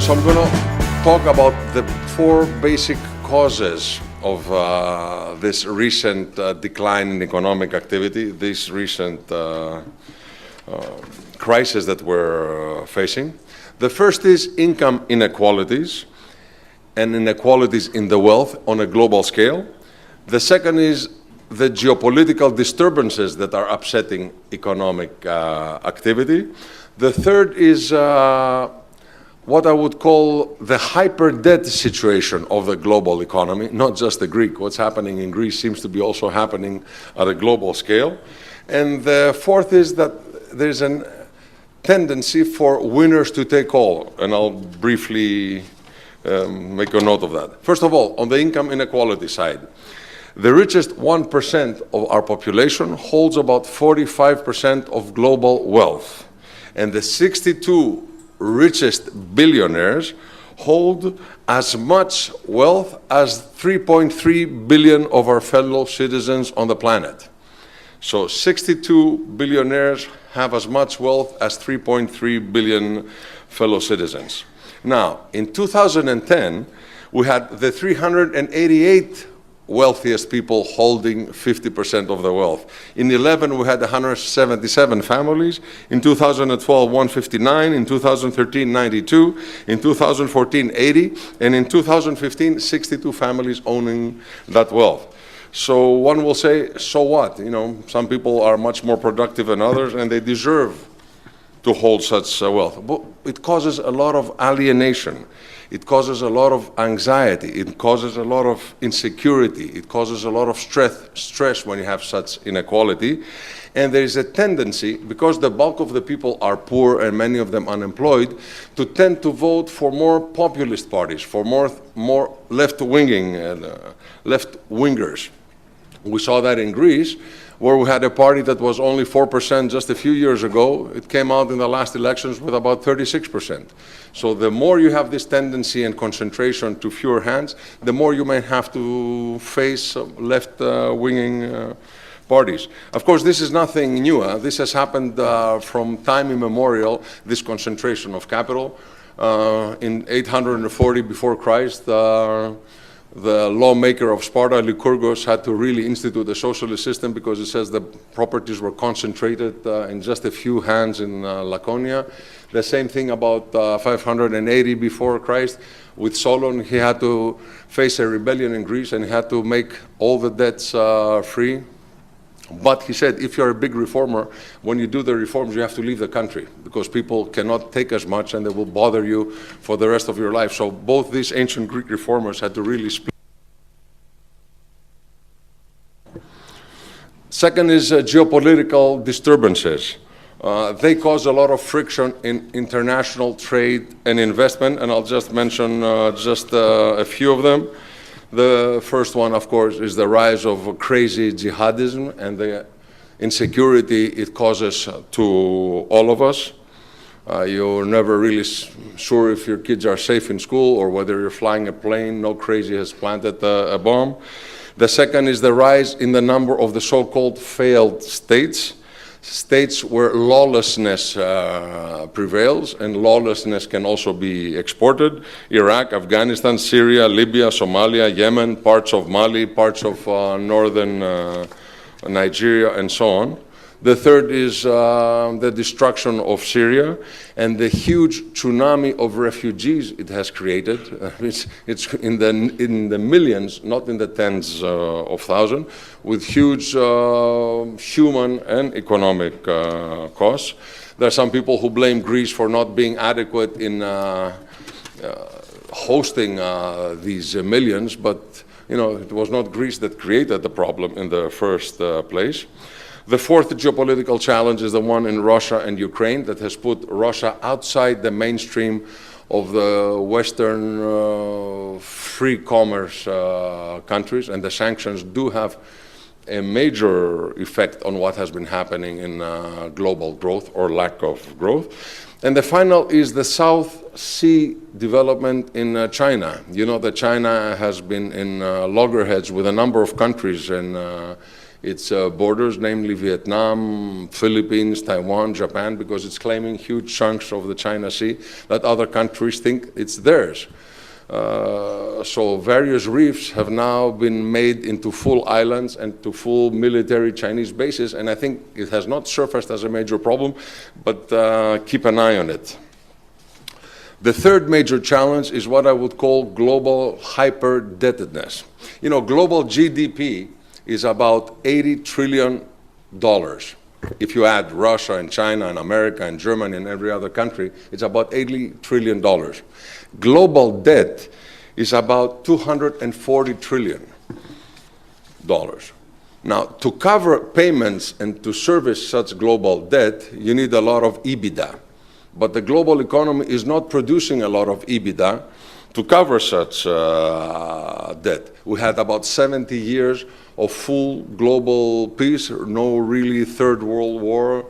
So I'm going to talk about the four basic causes of this recent decline in economic activity, this recent crisis that we're facing. The first is income inequalities and inequalities in the wealth on a global scale. The second is the geopolitical disturbances that are upsetting economic activity. The third is what I would call the hyper-debt situation of the global economy, not just the Greek. What's happening in Greece seems to be also happening at a global scale. And the fourth is that there's a tendency for winners to take all, and I'll briefly make a note of that. First of all, on the income inequality side, the richest 1% of our population holds about 45% of global wealth, and the 62 richest billionaires hold as much wealth as 3.3 billion of our fellow citizens on the planet. So 62 billionaires have as much wealth as 3.3 billion fellow citizens. Now, in 2010, we had the 388 wealthiest people holding 50% of the wealth. In 2011, we had 177 families. In 2012, 159. In 2013, 92. In 2014, 80. And in 2015, 62 families owning that wealth. So one will say, so what? You know, some people are much more productive than others, and they deserve to hold such wealth. But it causes a lot of alienation. It causes a lot of anxiety. It causes a lot of insecurity. It causes a lot of stress when you have such inequality. And there is a tendency, because the bulk of the people are poor and many of them unemployed, to tend to vote for more populist parties, for more left-wingers. We saw that in Greece, where we had a party that was only 4% just a few years ago. It came out in the last elections with about 36%. So the more you have this tendency and concentration to fewer hands, the more you may have to face left-winging parties. Of course, this is nothing new. This has happened from time immemorial, this concentration of capital. In 840 before Christ, the lawmaker of Sparta, Lycurgus, had to really institute a socialist system because it says the properties were concentrated in just a few hands in Laconia. The same thing about 580 before Christ. With Solon, he had to face a rebellion in Greece and he had to make all the debts free. But he said, if you're a big reformer, when you do the reforms, you have to leave the country because people cannot take as much and they will bother you for the rest of your life. So both these ancient Greek reformers had to really split. Second is geopolitical disturbances. They cause a lot of friction in international trade and investment, and I'll just mention a few of them. The first one, of course, is the rise of crazy jihadism and the insecurity it causes to all of us. You're never really sure if your kids are safe in school or whether you're flying a plane. No crazy has planted a bomb. The second is the rise in the number of the so-called failed states. States where lawlessness prevails, and lawlessness can also be exported. Iraq, Afghanistan, Syria, Libya, Somalia, Yemen, parts of Mali, parts of northern Nigeria, and so on. The third is the destruction of Syria and the huge tsunami of refugees it has created. It's in the millions, not in the tens of thousands, with huge human and economic costs. There are some people who blame Greece for not being adequate in hosting these millions, but you know, it was not Greece that created the problem in the first place. The fourth geopolitical challenge is the one in Russia and Ukraine that has put Russia outside the mainstream of the Western free commerce countries, and the sanctions do have a major effect on what has been happening in global growth or lack of growth. And the final is the South Sea development in China. You know that China has been in loggerheads with a number of countries its borders, namely Vietnam, Philippines, Taiwan, Japan, because it's claiming huge chunks of the China Sea that other countries think it's theirs. So various reefs have now been made into full islands and to full military Chinese bases, and I think it has not surfaced as a major problem, but keep an eye on it. The third major challenge is what I would call global hyper-indebtedness. You know, global GDP is about $80 trillion. If you add Russia and China and America and Germany and every other country, it's about $80 trillion. Global debt is about $240 trillion. Now, to cover payments and to service such global debt, you need a lot of EBITDA. But the global economy is not producing a lot of EBITDA to cover such debt. We had about 70 years of full global peace, no really third world war.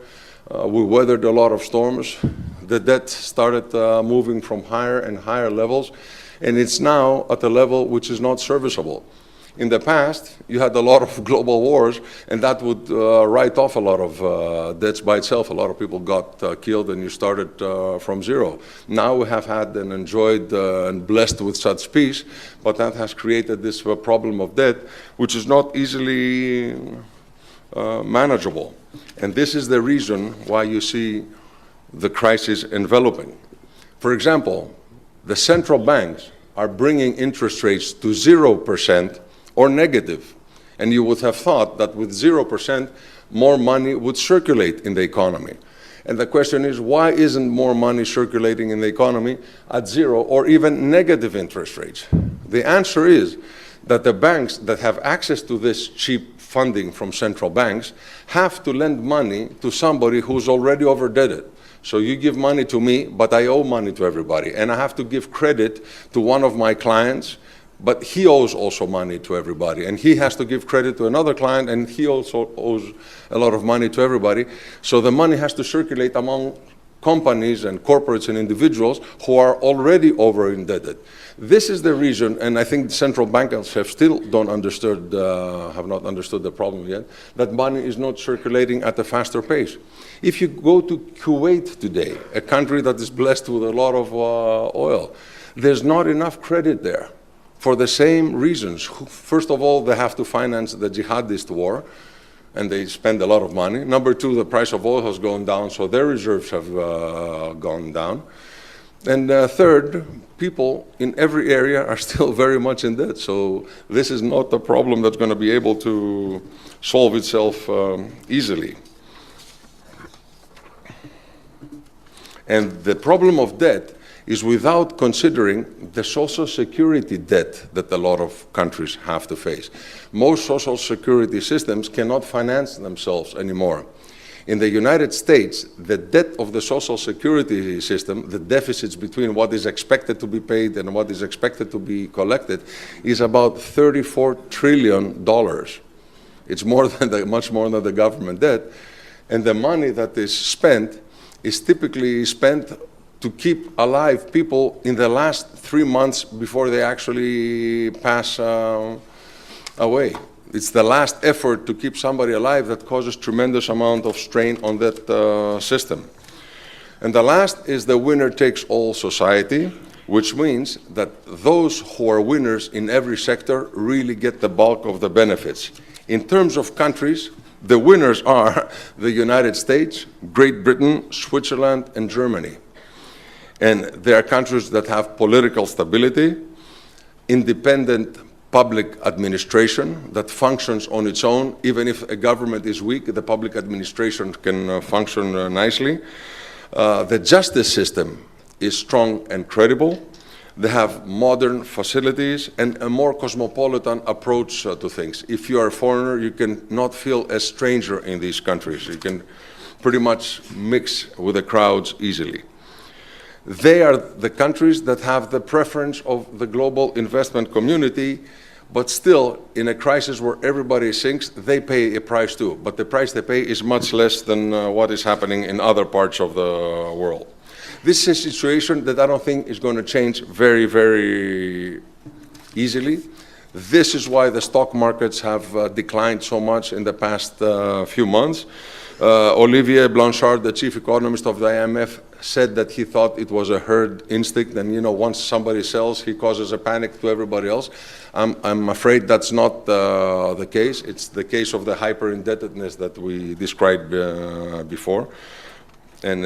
We weathered a lot of storms. The debt started moving from higher and higher levels, and it's now at a level which is not serviceable. In the past, you had a lot of global wars, and that would write off a lot of debts by itself. A lot of people got killed, and you started from zero. Now we have had and enjoyed and blessed with such peace, but that has created this problem of debt, which is not easily manageable. And this is the reason why you see the crisis enveloping. For example, the central banks are bringing interest rates to 0%, or negative. And you would have thought that with 0%, more money would circulate in the economy. And the question is, why isn't more money circulating in the economy at zero or even negative interest rates? The answer is that the banks that have access to this cheap funding from central banks have to lend money to somebody who's already overdebted. So you give money to me, but I owe money to everybody. And I have to give credit to one of my clients, but he owes also money to everybody, and he has to give credit to another client, and he also owes a lot of money to everybody. So the money has to circulate among companies and corporates and individuals who are already over-indebted. This is the reason, and I think central bankers have still have not understood the problem yet, that money is not circulating at a faster pace. If you go to Kuwait today, a country that is blessed with a lot of oil, there's not enough credit there. For the same reasons. First of all, they have to finance the jihadist war, and they spend a lot of money. Number two, the price of oil has gone down, so their reserves have gone down. And third, people in every area are still very much in debt. So this is not a problem that's going to be able to solve itself easily. And the problem of debt is without considering the social security debt that a lot of countries have to face. Most social security systems cannot finance themselves anymore. In the United States, the debt of the social security system, the deficits between what is expected to be paid and what is expected to be collected, is about $34 trillion. It's much more than the government debt. And the money that is spent is typically spent to keep alive people in the last 3 months before they actually pass away. It's the last effort to keep somebody alive that causes tremendous amount of strain on that system. And the last is the winner-takes-all society, which means that those who are winners in every sector really get the bulk of the benefits. In terms of countries, the winners are the United States, Great Britain, Switzerland, and Germany. And they are countries that have political stability, independent public administration that functions on its own. Even if a government is weak, the public administration can function nicely. The justice system is strong and credible. They have modern facilities and a more cosmopolitan approach to things. If you are a foreigner, you can not feel a stranger in these countries. You can pretty much mix with the crowds easily. They are the countries that have the preference of the global investment community, but still, in a crisis where everybody sinks, they pay a price too. But the price they pay is much less than what is happening in other parts of the world. This is a situation that I don't think is going to change very, very easily. This is why the stock markets have declined so much in the past few months. Olivier Blanchard, the chief economist of the IMF, said that he thought it was a herd instinct, and once somebody sells, he causes a panic to everybody else. I'm afraid that's not the case. It's the case of the hyper-indebtedness that we described before. And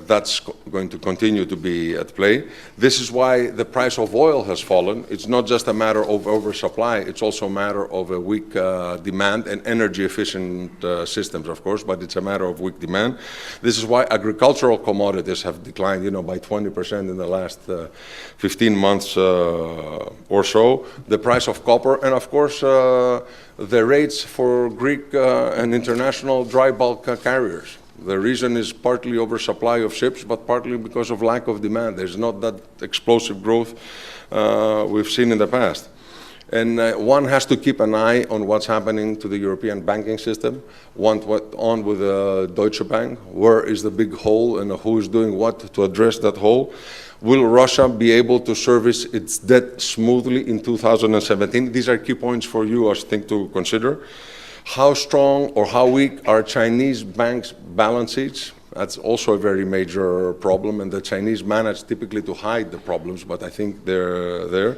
that's going to continue to be at play. This is why the price of oil has fallen. It's not just a matter of oversupply, it's also a matter of a weak demand and energy-efficient systems, of course, but it's a matter of weak demand. This is why agricultural commodities have declined, by 20% in the last 15 months or so. The price of copper, and of course, the rates for Greek and international dry bulk carriers. The reason is partly oversupply of ships, but partly because of lack of demand. There's not that explosive growth we've seen in the past. And one has to keep an eye on what's happening to the European banking system. What's on with Deutsche Bank? Where is the big hole, and who is doing what to address that hole? Will Russia be able to service its debt smoothly in 2017? These are key points for you, I think, to consider. How strong or how weak are Chinese banks' balance sheets? That's also a very major problem, and the Chinese manage typically to hide the problems, but I think they're there.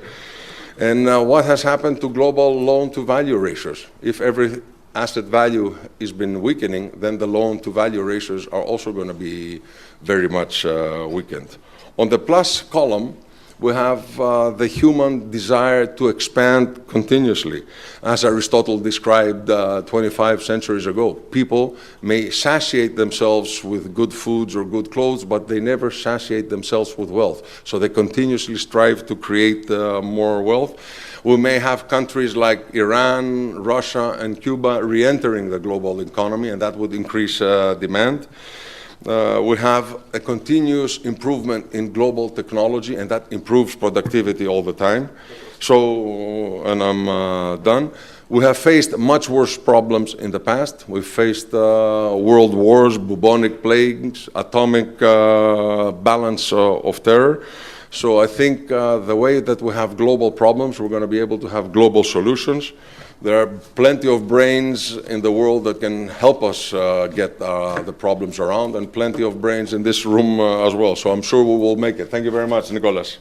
And what has happened to global loan-to-value ratios? If every asset value has been weakening, then the loan-to-value ratios are also going to be very much weakened. On the plus column, we have the human desire to expand continuously. As Aristotle described 25 centuries ago, people may satiate themselves with good foods or good clothes, but they never satiate themselves with wealth. So they continuously strive to create more wealth. We may have countries like Iran, Russia, and Cuba re-entering the global economy, and that would increase demand. We have a continuous improvement in global technology, and that improves productivity all the time. So, and I'm done. We have faced much worse problems in the past. We've faced world wars, bubonic plagues, atomic balance of terror. So I think the way that we have global problems, we're going to be able to have global solutions. There are plenty of brains in the world that can help us get the problems around, and plenty of brains in this room as well. So I'm sure we will make it. Thank you very much, Nicholas.